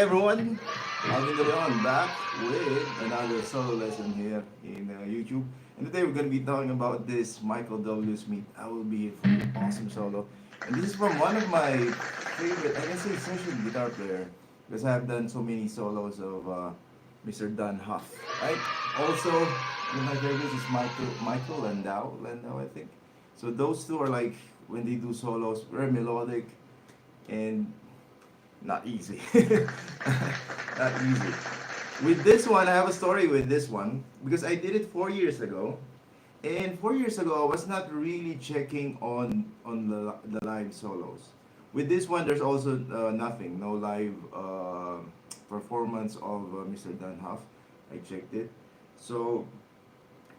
everyone, alvindeleon back with another solo lesson here in YouTube. And today we're going to be talking about this Michael W. Smith. I will be for an awesome solo. And this is from one of my favorite, I can say, session guitar player, because I've done so many solos of Mr. Don Huff. Right? Also, one of my favorites is Michael Landau, I think. So those two are like when they do solos, very melodic and not easy. Not easy. With this one, I have a story with this one because I did it 4 years ago. And 4 years ago, I was not really checking on the live solos. With this one, there's also nothing, no live performance of Mr. Don Huff. I checked it. So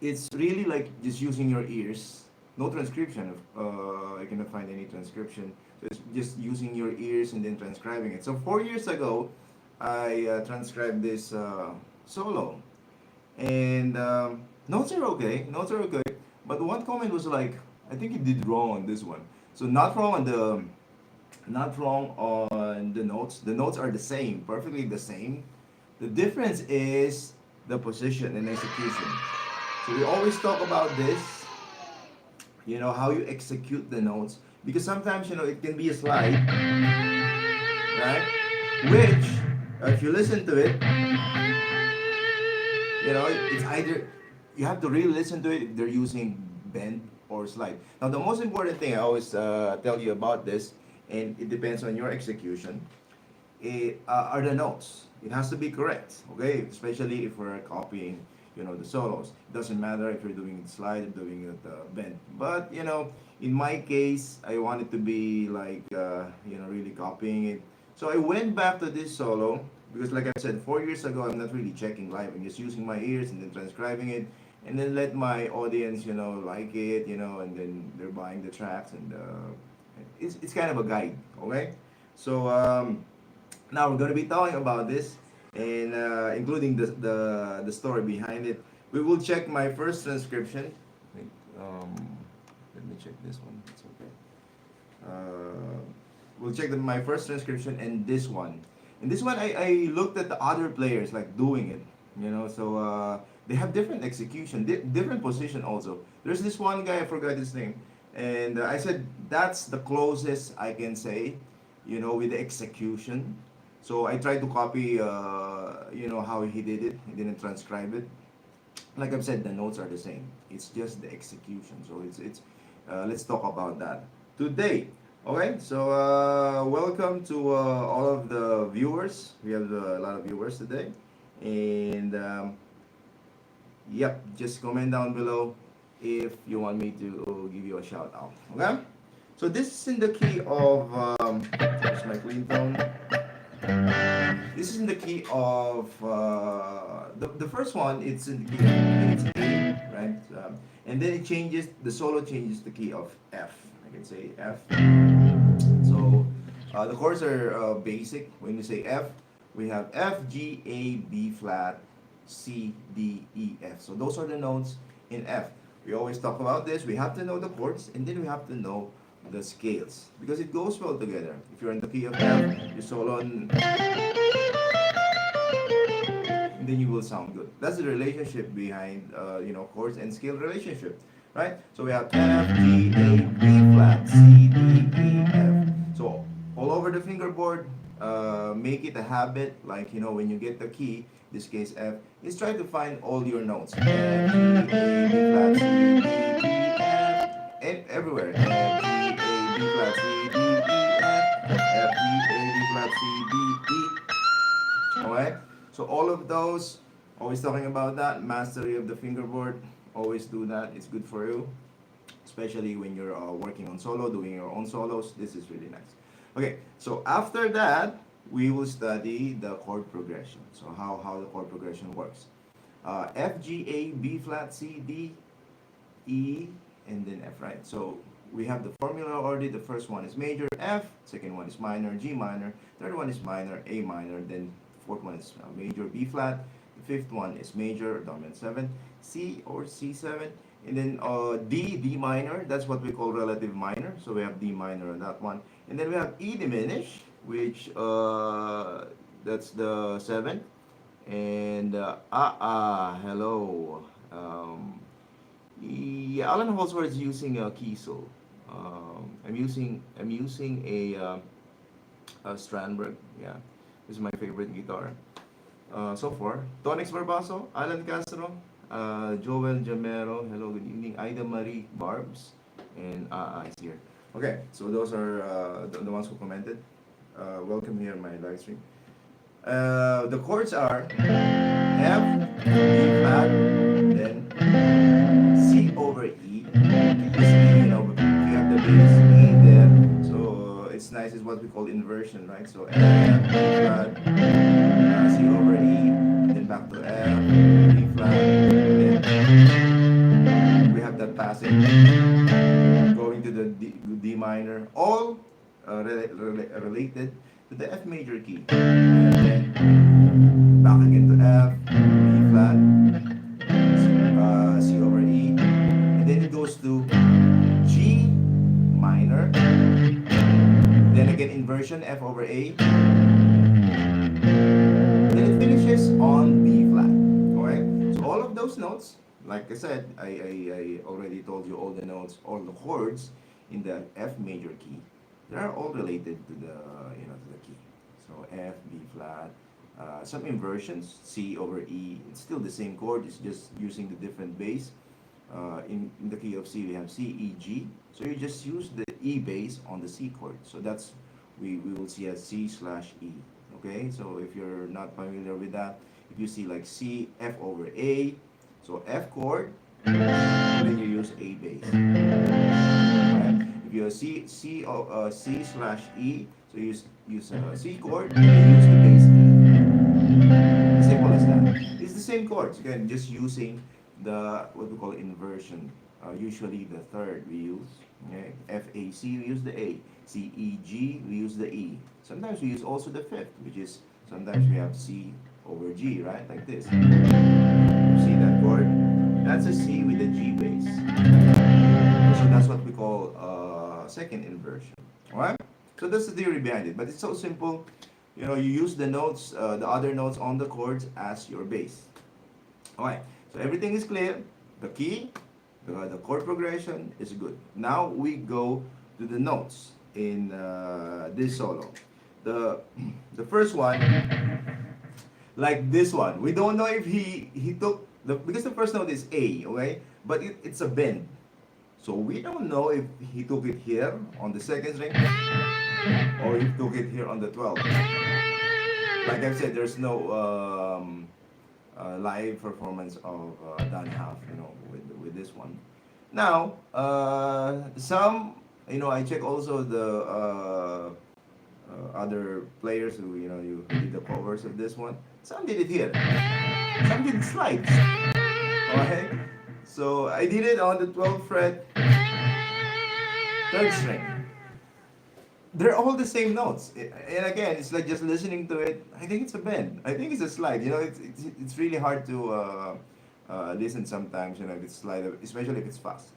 it's really like just using your ears. No transcription. I cannot find any transcription. So it's just using your ears and then transcribing it. So 4 years ago, I transcribed this solo, and notes are okay. Notes are okay. But one comment was like, I think you did wrong on this one. So not wrong on the notes. The notes are the same, perfectly the same. The difference is the position and execution. So we always talk about this, how you execute the notes, because sometimes it can be a slide, right, which if you listen to it, it's either you have to really listen to it if they're using bend or slide. Now the most important thing I always tell you about this, and it depends on your execution, are the notes. It has to be correct, okay, especially if we're copying the solos. It doesn't matter if you're doing it slide or doing it bend. But in my case, I wanted to be like really copying it. So I went back to this solo because, like I said, 4 years ago, I'm not really checking live. I'm just using my ears and then transcribing it, and then let my audience like it, and then they're buying the tracks, and it's kind of a guide, okay? So now we're gonna be talking about this, and including the story behind it. We will check my first transcription. Wait, let me check this one. It's okay. We'll check my first transcription and this one. And this one, I looked at the other players like doing it. So they have different execution, different position also. There's this one guy, I forgot his name, and I said that's the closest I can say, with the execution. So I tried to copy, how he did it. He didn't transcribe it. Like I've said, the notes are the same. It's just the execution. So it's let's talk about that today. Okay, so welcome to all of the viewers. We have a lot of viewers today, and yep, just comment down below if you want me to give you a shout out. Okay, so this is in the key of here's my clean tone. This is in the key of the first one. It's in the key of, it's A, right? And then it changes. The solo changes the key of F. I can say F. So the chords are basic. When you say F, we have F, G, A, B flat, C, D, E, F. So those are the notes in F. We always talk about this. We have to know the chords, and then we have to know the scales, because it goes well together. If you're in the key of F, you solo on, then you will sound good. That's the relationship behind chords and scale relationship, right? So we have F, G, A, B flat, C, D, E, F. So all over the fingerboard, make it a habit. Like when you get the key, this case F, is try to find all your notes. F, G, A, B flat, C, D, E, F, and everywhere. F, G, A, B flat, C, D, E, F, F, G, A, B flat, C, D, E. Alright? So all of those, always talking about that, mastery of the fingerboard, always do that. It's good for you, especially when you're working on solo, doing your own solos. This is really nice. Okay, so after that, we will study the chord progression. So how the chord progression works. F, G, A, B flat, C, D, E, and then F, right? So we have the formula already. The first one is major, F. Second one is minor, G minor. Third one is minor, A minor. Then fourth one is major, B flat. The fifth one is major, dominant 7, C or C7. And then D minor, that's what we call relative minor. So we have D minor on that one. And then we have E diminished, which That's the seventh. And hello. Yeah, Alan Holdsworth is using a Kiesel. I'm using a Strandberg. Yeah, this is my favorite guitar so far. Tonix Barbaso, Alan Castro, Joel Jamero. Hello, good evening. Ida Marie Barbs, and is here. Okay, so those are the ones who commented. Welcome here in my live stream. The chords are F, B flat, then C over E. Just you have the bass E there, so it's nice. It's what we call inversion, right? So F, B flat, C over E, then back to F, B flat, then we have that passage going to the D minor, all related to the F major key. And then back again to F, B flat, C over E, and then it goes to G minor, then again inversion F over A, then it finishes on B flat. Okay, so all of those notes, like I said, I already told you all the notes, all the chords in the F major key, they are all related to the to the key. So F, B flat, some inversions, C over E. It's still the same chord. It's just using the different bass. In the key of C, we have C, E, G. So you just use the E bass on the C chord. So that's we will see as C slash E. Okay. So if you're not familiar with that, if you see like C, F over A, so F chord, and then you use A bass. Right? If you C slash E, so you use C chord, and you use the bass E. Simple as that. It's the same chords. Again, just using the what we call inversion. Usually the third we use. Okay? F A C we use the A. C E G we use the E. Sometimes we use also the fifth, which is sometimes we have C over G, right? Like this. You see that chord? That's a C with a G bass. So that's what we call second inversion. Alright? So that's the theory behind it. But it's so simple. You use the notes, the other notes on the chords as your bass. Alright. So everything is clear. The key, the chord progression is good. Now we go to the notes in this solo. The first one, like this one, we don't know if he took because the first note is A, okay, but it's a bend, so we don't know if he took it here on the second string or he took it here on the 12th. Like I've said, there's no live performance of Dan Half, with this one. Now, I check also the other players who you did the covers of this one. Some did it here, some did slides. Okay, so I did it on the 12th fret, third string. They're all the same notes, and again, it's like just listening to it. I think it's a bend. I think it's a slide. It's really hard to listen sometimes. If it's slide, especially if it's fast.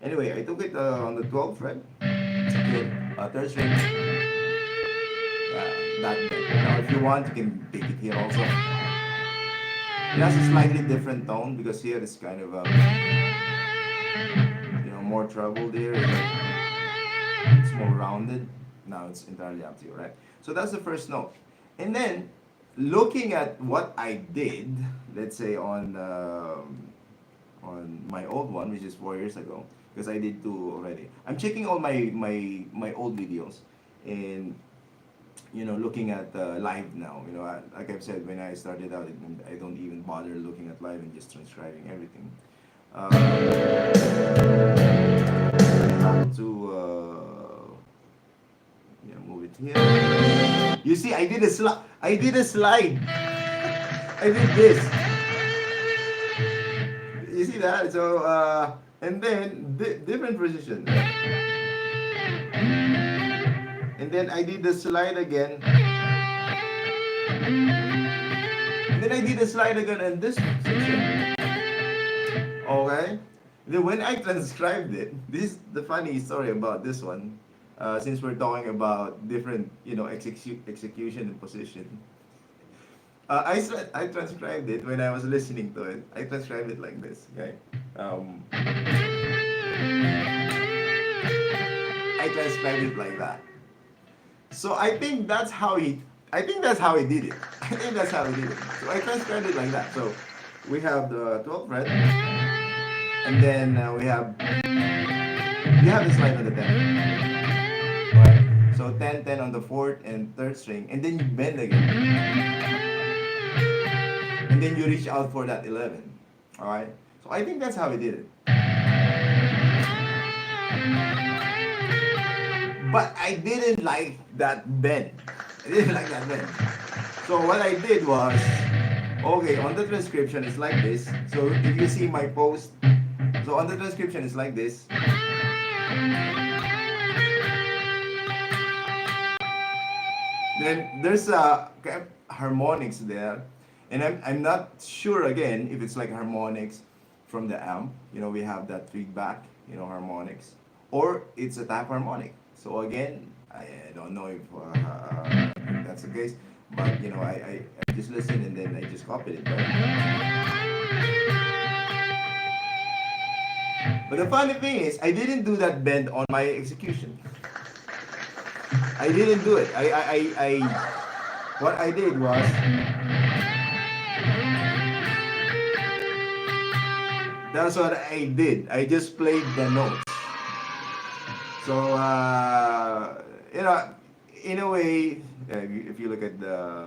Anyway, I took it on the 12th fret. Again, third string. That bend. Now, if you want, you can take it here also. It has a slightly different tone because here it's kind of more treble there. It's more rounded. Now it's entirely up to you, right? So that's the first note. And then looking at what I did, let's say on my old one, which is 4 years ago, because I did two already. I'm checking all my old videos and looking at live now. Like I've said, when I started out, I don't even bother looking at live and just transcribing everything. How to move it here. You see, I did a slide. I did this. You see that? So and then different position. And then I did the slide again. And then I did the slide again in this section. Okay? Then when I transcribed it, this is the funny story about this one. Since we're talking about different, execution and position. I transcribed it when I was listening to it. I transcribed it like this. Okay. I transcribed it like that. So I think that's how he. I think that's how he did it. I think that's how he did it. So I transcribed it like that. So we have the 12th fret, and then we have the slide on the 10th. Right. So 10, 10 on the fourth and third string, and then you bend again, and then you reach out for that 11. All right. So I think that's how he did it. But I didn't like that bend. I didn't like that bend. So what I did was, okay, on the transcription it's like this. So if you see my post, so on the transcription it's like this. Then there's a harmonics there, and I'm not sure again if it's like harmonics from the amp. You know, we have that feedback, you know, harmonics, or it's a tap harmonic. So again, I don't know if that's the case, but you know, I just listened and then I just copied it. Right? But the funny thing is, I didn't do that bend on my execution. I didn't do it. What I did was, that's what I did. I just played the notes. So, you know, in a way, if you look at the,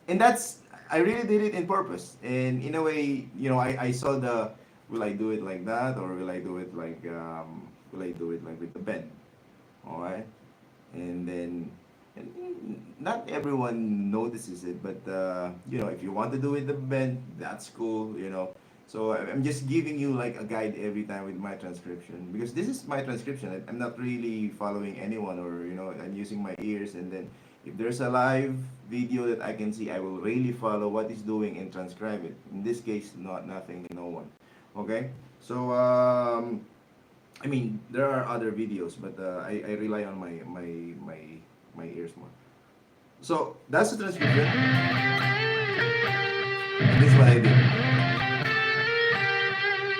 and that's, I really did it in purpose. And in a way, you know, I saw the, will I do it like that, or will I do it like, with the bend? All right. And then, and not everyone notices it, but you know, if you want to do it the bend, that's cool, you know. So I'm just giving you like a guide every time with my transcription, because this is my transcription. I'm not really following anyone, or you know, I'm using my ears. And then if there's a live video that I can see, I will really follow what he's doing and transcribe it. In this case, nothing, no one. Okay, so I mean, there are other videos, but I rely on my ears more. So that's the transcription. And this is what I did.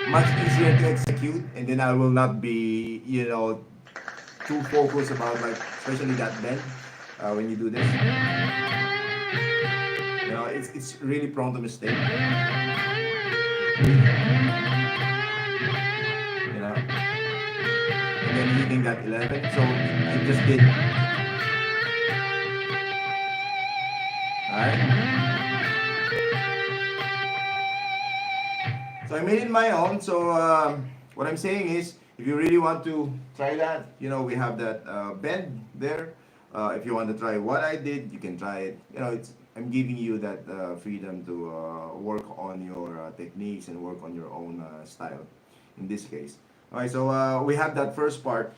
Much easier to execute, and then I will not be, you know, too focused about, like, especially that bend when you do this. You know, it's really prone to mistake. You know. And then hitting that 11. So I just did. Alright. So I made it my own. So what I'm saying is, if you really want to try that, you know, we have that bend there. If you want to try what I did, you can try it. You know, I'm giving you that freedom to work on your techniques and work on your own style in this case. Alright, so we have that first part.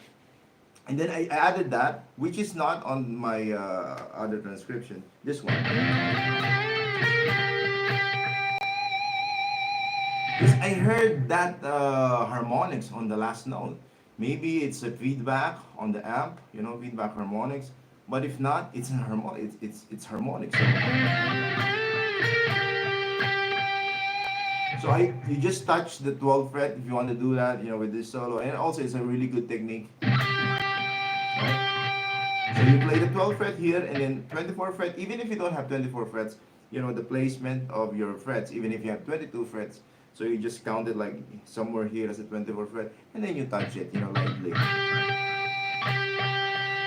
And then I added that, which is not on my other transcription. This one. Because I heard that harmonics on the last note. Maybe it's a feedback on the amp, you know, feedback harmonics. But if not, it's an harmonic. It's harmonics. So you just touch the 12th fret if you want to do that, you know, with this solo. And also, it's a really good technique. Right? So you play the 12th fret here, and then 24th fret. Even if you don't have 24 frets, you know, the placement of your frets. Even if you have 22 frets. So you just count it like somewhere here as a 24th fret, and then you touch it, you know, lightly.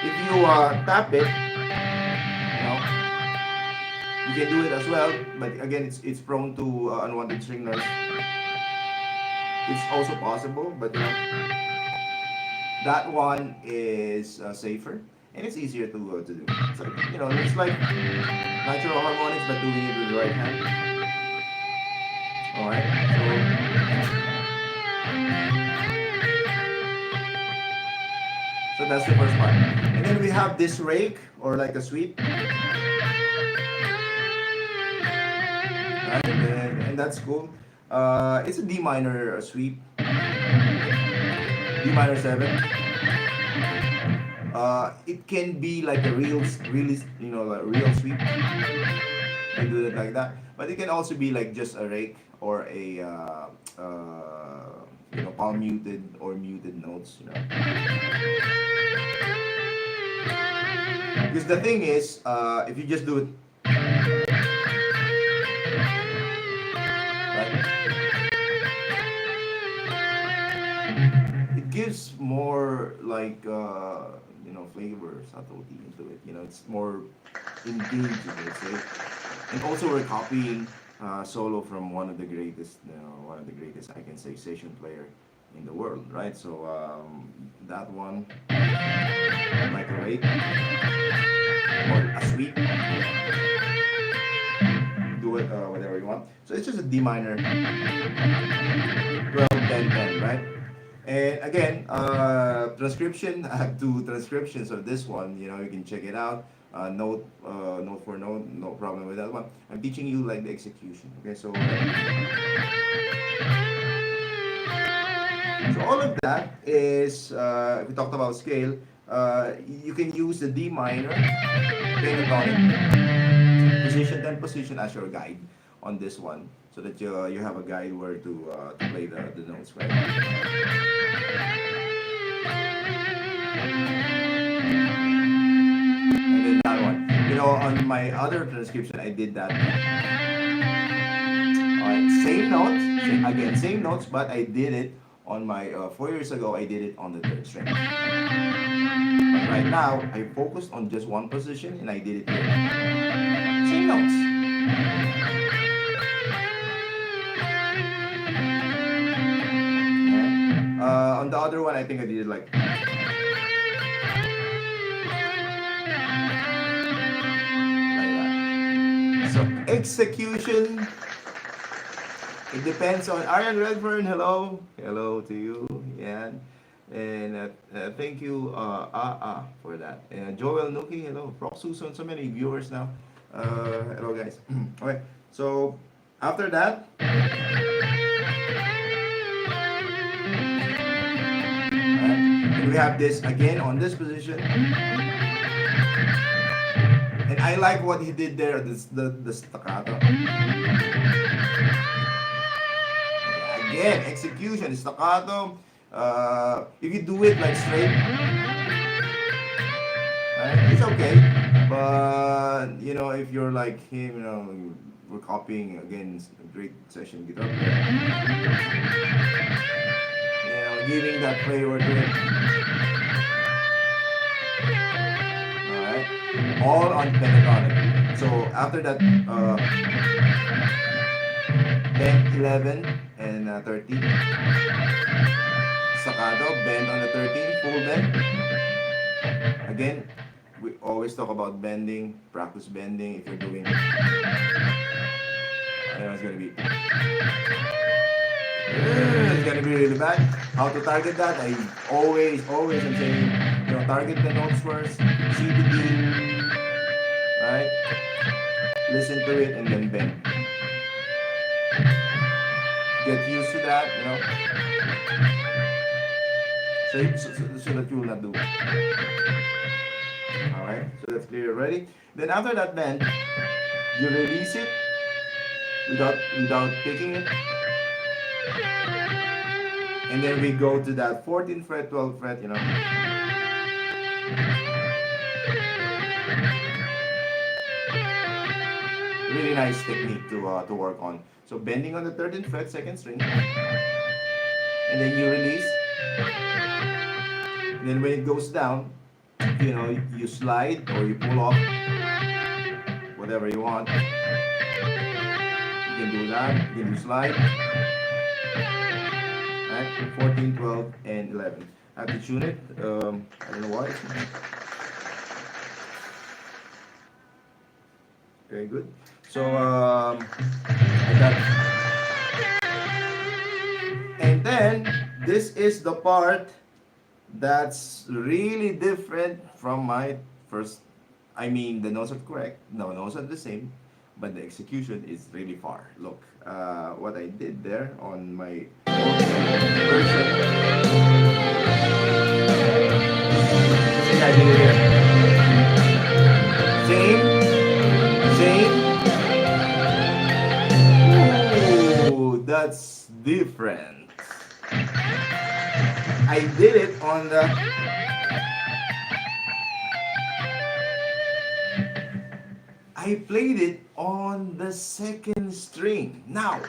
If you tap it, you know, you can do it as well, but again, it's prone to unwanted string noise. It's also possible, but you know, that one is safer, and it's easier to do. So, you know, it's like natural harmonics, but doing it with the right hand. Alright, so that's the first part. And then we have this rake, or like a sweep. Right, and that's cool. It's a D minor sweep. D minor 7. It can be like a really, you know, like real sweep. can do it like that. But it can also be like just a rake or a palm muted or muted notes. Because the thing is, if you just do it, right, it gives more like flavor, subtlety into it. It's more engaging, let's say. And also, we're copying solo from one of the greatest, I can say, session player in the world, right? So that one, like a rate or a sweep, do it whatever you want. So it's just a D minor, 12, 10, 10, right? And again, transcription. I have two transcriptions of this one. You can check it out. Note for note, no problem with that one. I'm teaching you like the execution. Okay, so all of that is, if we talked about scale, you can use the D minor pentatonic position, 10 position as your guide on this one, so that you have a guide where to play the notes, right? And then that one. On my other transcription, I did that. Same notes, same notes, but I did it on my 4 years ago. I did it on the third string. But right now, I focused on just one position and I did it here. Same notes. On the other one, I think I did it like. So execution, it depends on Arian Redfern. Hello to you, yeah, and thank you for that. And Joel Nuki, hello. Proc Susan, so many viewers now. Hello guys. Okay, so after that, we have this again on this position. And I like what he did there, the staccato. Again, execution, staccato. If you do it like straight, it's okay. But if you're like him, we're copying again a great session guitar player. Giving that flavor to it. All on pentatonic. So after that, 10, 11, and 13. Staccato, bend on the 13, full bend. Again, we always talk about bending, practice bending if you're doing. I know it's gonna be. It's gonna be really bad. How to target that? I always am saying, target the notes first, C to D, right? Listen to it and then bend. Get used to that, so that you will not do it. Alright, so that's clear already. Then after that bend, you release it without picking it. And then we go to that 14th fret, 12th fret, Really nice technique to work on. So bending on the 13th fret, second string. And then you release. And then when it goes down, you slide or you pull off. Whatever you want. You can do that. You can do slide. 14, 12, and 11. I have to tune it. I don't know why. Very good. So, and then this is the part that's really different from my first. I mean, the notes are correct. No, notes are the same, but the execution is really far. Look, what I did there on my version. See, I did it here. Same, different. I did it on the I played it on the second string. Now,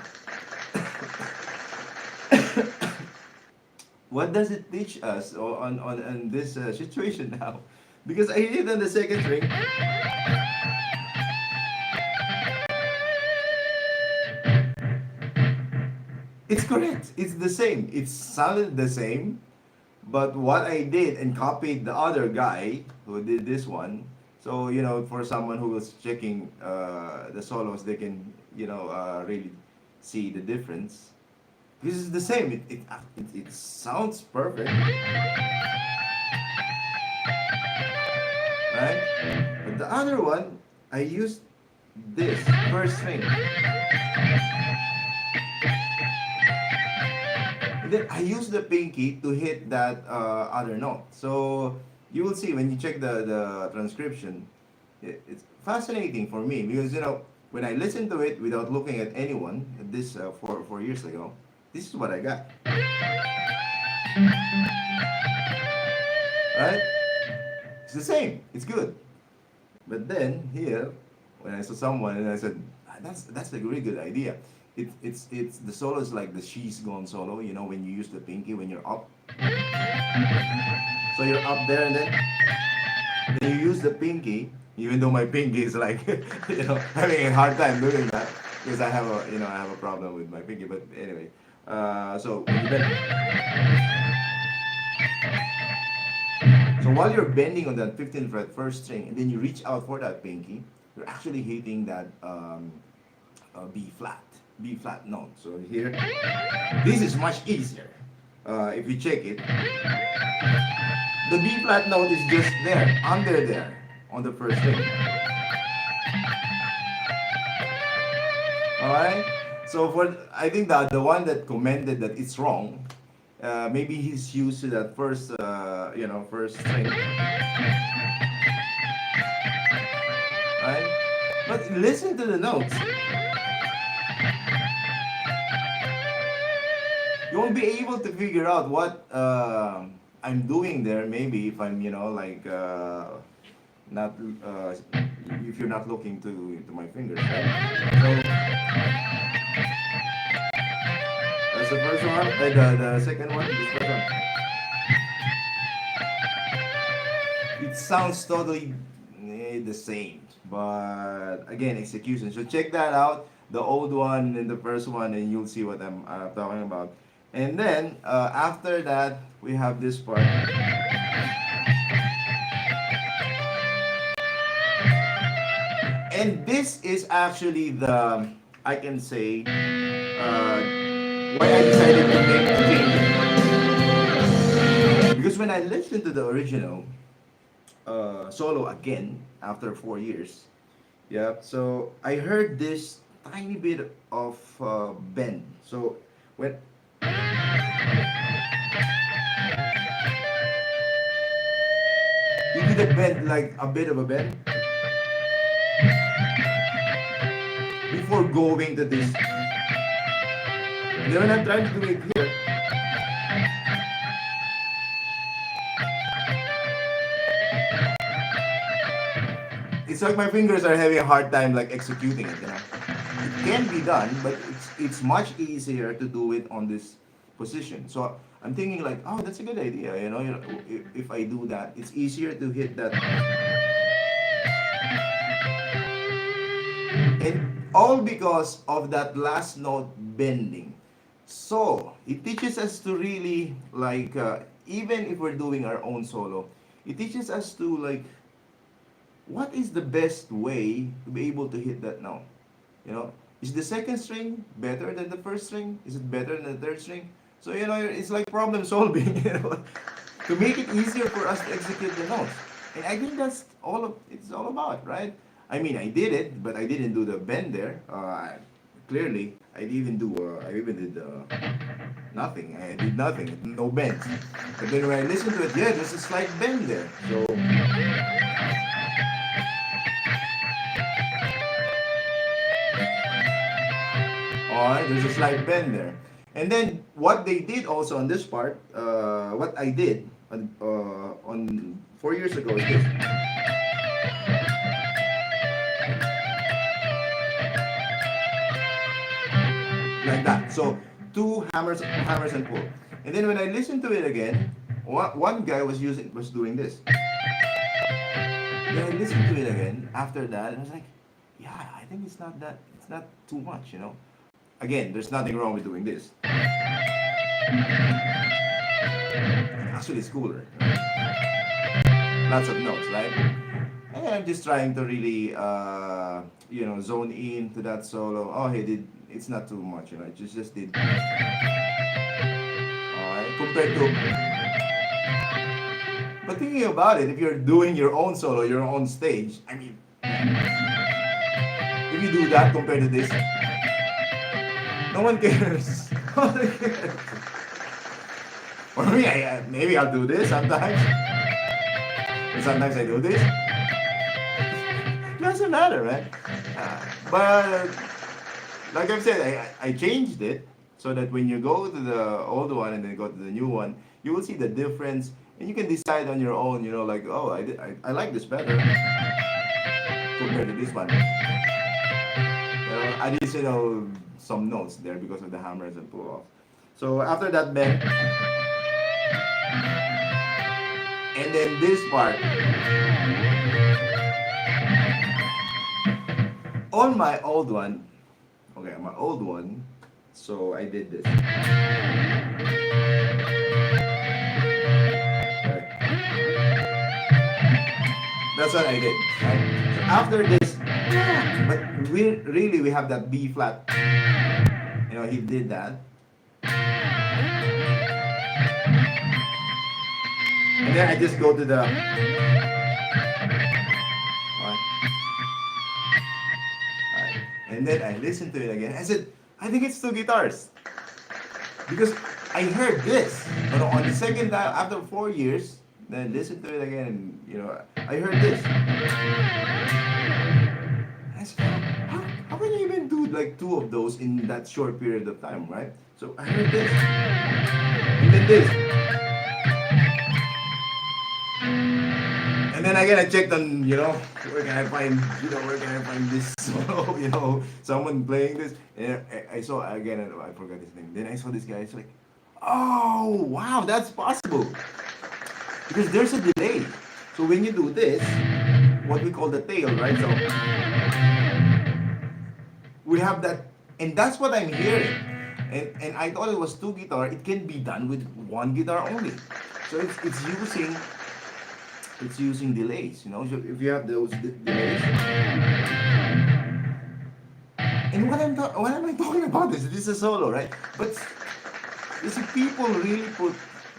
what does it teach us on this situation now? Because I hit on the second string, it's correct. It's the same. It sounded the same, but what I did and copied the other guy who did this one. So for someone who was checking the solos, they can really see the difference. This is the same. It sounds perfect, right? But the other one, I used this first string. And then I use the pinky to hit that other note. So you will see when you check the transcription, it's fascinating for me because when I listen to it without looking at anyone, this 4 years ago, this is what I got. Right? It's the same. It's good. But then here, when I saw someone and I said, "Ah, that's a really good idea." It's the solo is like the she's gone solo. When you use the pinky when you're up. So you're up there and then you use the pinky. Even though my pinky is like having a hard time doing that because I have a problem with my pinky. But anyway, so when you bend, so while you're bending on that 15th fret first string and then you reach out for that pinky, you're actually hitting that B flat note. So here, this is much easier. If you check it, the B flat note is just there, under there, on the first string. Alright? So I think that the one that commented that it's wrong, maybe he's used to that first, first string. Right? But listen to the notes. You won't be able to figure out what I'm doing there. Maybe if I'm, not if you're not looking to my fingers, right? So that's the first one. The second one. This first one. It sounds totally the same, but again, execution. So check that out. The old one and the first one, and you'll see what I'm talking about. And then after that, we have this part. And this is actually I can say, why I decided to make the change. Because when I listened to the original solo again after 4 years, yeah, so I heard this tiny bit of bend. So when you did a bend, like a bit of a bend, before going to this. And then when I'm trying to do it here, it's like my fingers are having a hard time like executing it. It can be done, but it's much easier to do it on this position. So I'm thinking like, oh, that's a good idea. If I do that, it's easier to hit that. And all because of that last note bending. So it teaches us to really like, even if we're doing our own solo, it teaches us to like, what is the best way to be able to hit that note? Is the second string better than the first string? Is it better than the third string? So it's like problem solving, to make it easier for us to execute the notes. And I think that's it's all about, right? I mean, I did it, but I didn't do the bend there. Clearly, I even did nothing. I did nothing, no bend. But then when I listened to it, yeah, there's a slight bend there. So alright, there's a slight bend there. And then what they did also on this part, what I did on 4 years ago is this, like that. So two hammers and pull. And then when I listened to it again, one guy was doing this. Then I listened to it again after that, and I was like, yeah, I think it's not too much, you know. Again, there's nothing wrong with doing this. Actually, it's cooler. Lots of notes, right? And I'm just trying to really, zone in to that solo. Oh, he did. It's not too much, you know. It just did. Alright, compared to. But thinking about it, if you're doing your own solo, your own stage, I mean, if you do that compared to this, no one cares. No one cares. For me, maybe I'll do this sometimes. And sometimes I do this. Doesn't matter, right? But like I've said, I changed it so that when you go to the old one and then go to the new one, you will see the difference, and you can decide on your own. You know, like, oh, I like this better compared to this one. Additional some notes there because of the hammers and pull off. So after that bend, and then this part, on my old one, okay, my old one, so I did this. Okay. That's what I did. Right? So after this, but we have that B flat. You know, he did that. And then I just go to the one. Right. And then I listened to it again. I said, I think it's two guitars. Because I heard this. But on the second time, after 4 years, then I listened to it again, and I heard this. I said, how can you even do like two of those in that short period of time, right? So I heard this. And then this. And then again, I checked on, where can I find, this solo, someone playing this. And I saw, again, I forgot his name. Then I saw this guy, it's like, oh, wow, that's possible. Because there's a delay. So when you do this, what we call the tail, right? So we have that, and that's what I'm hearing. And I thought it was two guitar. It can be done with one guitar only. So it's using delays, So if you have those delays. And what am I talking about? This is a solo, right? But you see, people really put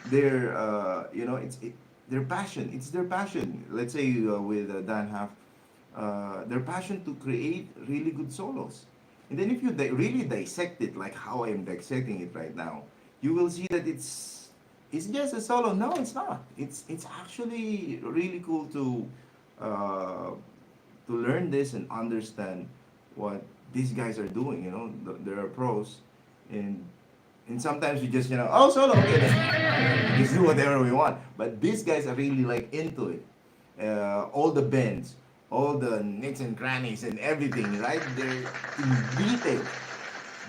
their, their passion. It's their passion. Let's say with Dan Half, their passion to create really good solos. And then if you really dissect it, like how I am dissecting it right now, you will see that it's just a solo. No, it's not. It's actually really cool to learn this and understand what these guys are doing. There are pros, and sometimes we just oh, solo, okay, then just do whatever we want. But these guys are really like into it. All the bends, all the nicks and crannies and everything, right? They're in detail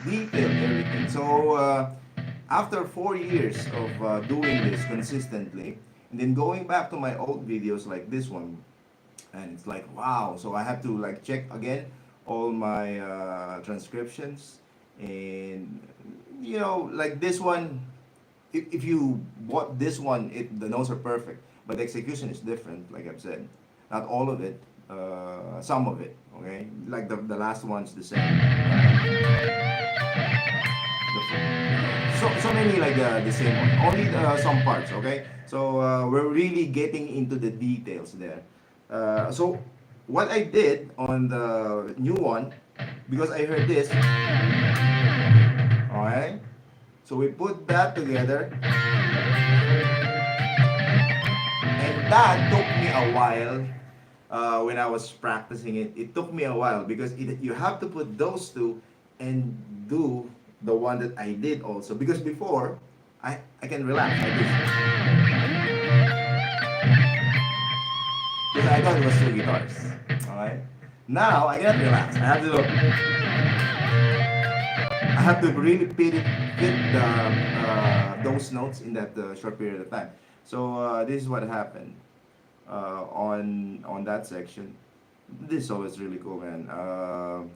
everything. So after 4 years of doing this consistently, and then going back to my old videos like this one, and it's like, wow. So I have to like check again all my transcriptions, and like this one, if you bought this one, the notes are perfect, but the execution is different, like I've said. Not all of it, some of it, okay? Like the last one's the same. So many like the same one. Only some parts, okay? So we're really getting into the details there. So what I did on the new one, because I heard this, alright? So we put that together, and that took me a while. When I was practicing it, it took me a while because you have to put those two and do the one that I did also, because before I can relax like this because I thought it was two guitars. All right. Now I cannot relax. I have to really fit the those notes in that short period of time. So this is what happened on that section. This song is really cool, man.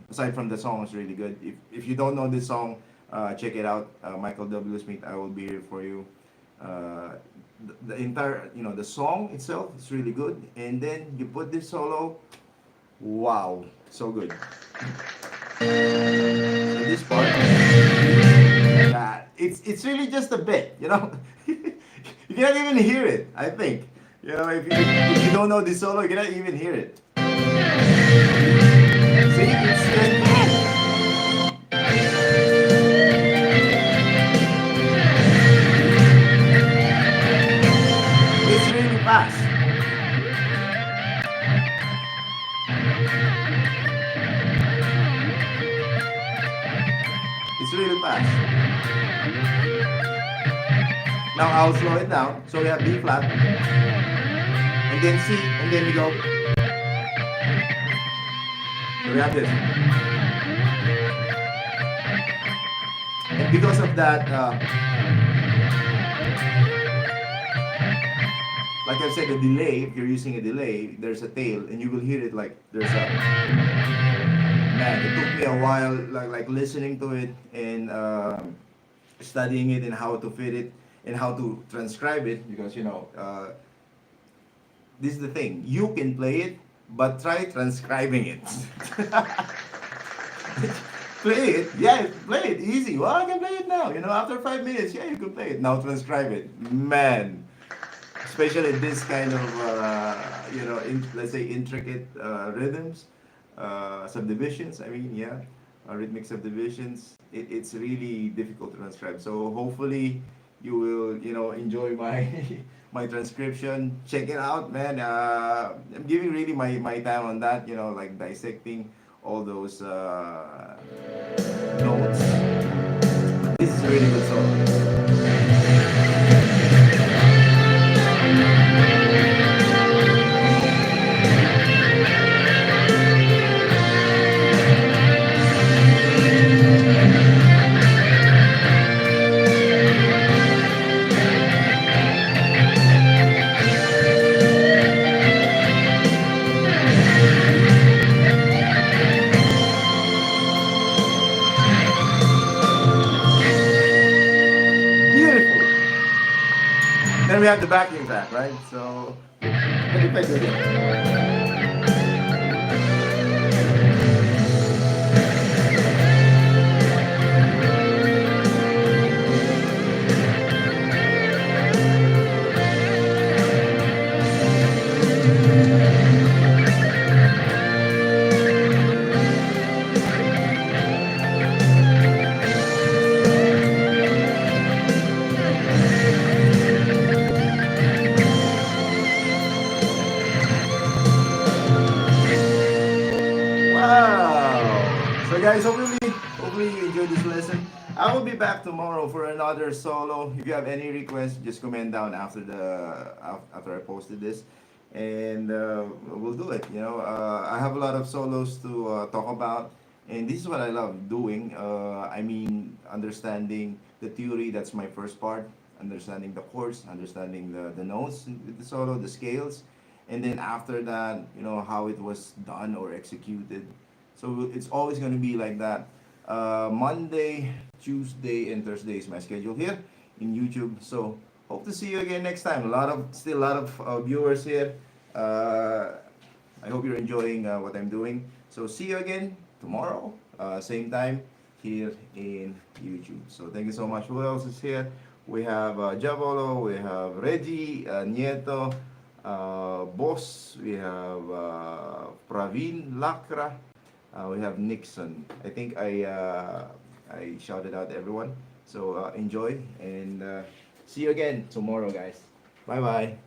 Aside from the song, it's really good. If you don't know this song, check it out. Michael W. Smith, I Will Be Here for You. The entire, the song itself is really good, and then you put this solo. Wow, so good. So this part, it's really just a bit. You cannot even hear it. I think, if you don't know this solo, you cannot even hear it. See, it's really fast. It's really fast. Now I'll slow it down. So we have B flat, and then C, and then we go. So we have this. And because of that, like I said, the delay, if you're using a delay, there's a tail, and you will hear it like there's a. Man, it took me a while, like listening to it and studying it and how to fit it and how to transcribe it, because this is the thing. You can play it, but try transcribing it. Play it, yeah, play it easy. Well, I can play it now. After 5 minutes, yeah, you can play it. Now transcribe it, man. Especially this kind of, let's say intricate rhythms, subdivisions. I mean, yeah, rhythmic subdivisions. It's really difficult to transcribe. So hopefully you will, enjoy my my transcription. Check it out, man. I'm giving really my time on that. Like dissecting all those notes. This is a really good song. Beautiful. Then we have the backing track, right? So, let me play it again. Wow! So guys, hopefully you enjoyed this lesson. I will be back tomorrow for another solo. If you have any requests, just comment down after I posted this, and we'll do it. I have a lot of solos to talk about, and this is what I love doing. I mean, understanding the theory. That's my first part. Understanding the chords, understanding the notes with the solo, the scales, and then after that, how it was done or executed. So it's always going to be like that. Monday, Tuesday, and Thursday is my schedule here in YouTube. So hope to see you again next time. Still a lot of viewers here. I hope you're enjoying what I'm doing. So see you again tomorrow, same time here in YouTube. So thank you so much. Who else is here? We have Javolo, we have Reggie, Nieto, Boss, we have Praveen Lakra, we have Nixon. I think I shouted out everyone. So enjoy and see you again tomorrow, guys. Bye bye.